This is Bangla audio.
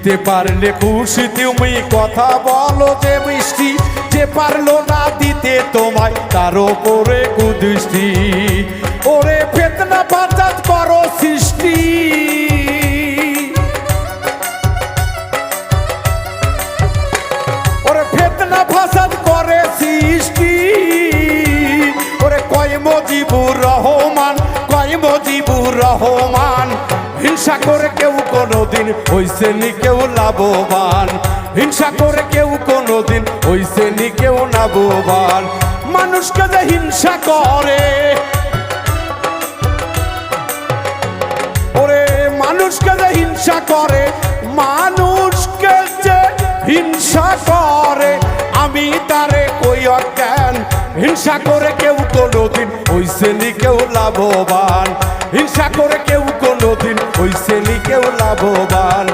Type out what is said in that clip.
দিতে পারলে খুশি তুমি কথা বলো যে মিষ্টি, যে পারলো না দিতে তোমায় তার উপরে কুদৃষ্টি। ওরে ফিতনা ফাসাদ করো সৃষ্টি, ওরে ফিতনা ফাসাদ করে সৃষ্টি। ওরে কয় মুজিবুর রহমান, কয় মুজিবুর রহমান। হিংসা করে কেউ কোনোদিন হইছে নি কেউ লাভবান, হিংসা করে কেউ কোনোদিন হইছে নি কেউ লাভবান। মানুষকে যে হিংসা করে, ওরে মানুষকে যে হিংসা করে, মানুষকে যে হিংসা করে, আমি তারে কই অজ্ঞান। হিংসা করে কেউ কোনোদিন হইছে নি কেউ লাভবান, হিংসা করে কেউ কোনোদিন হইছে নি কেউ লাভবান।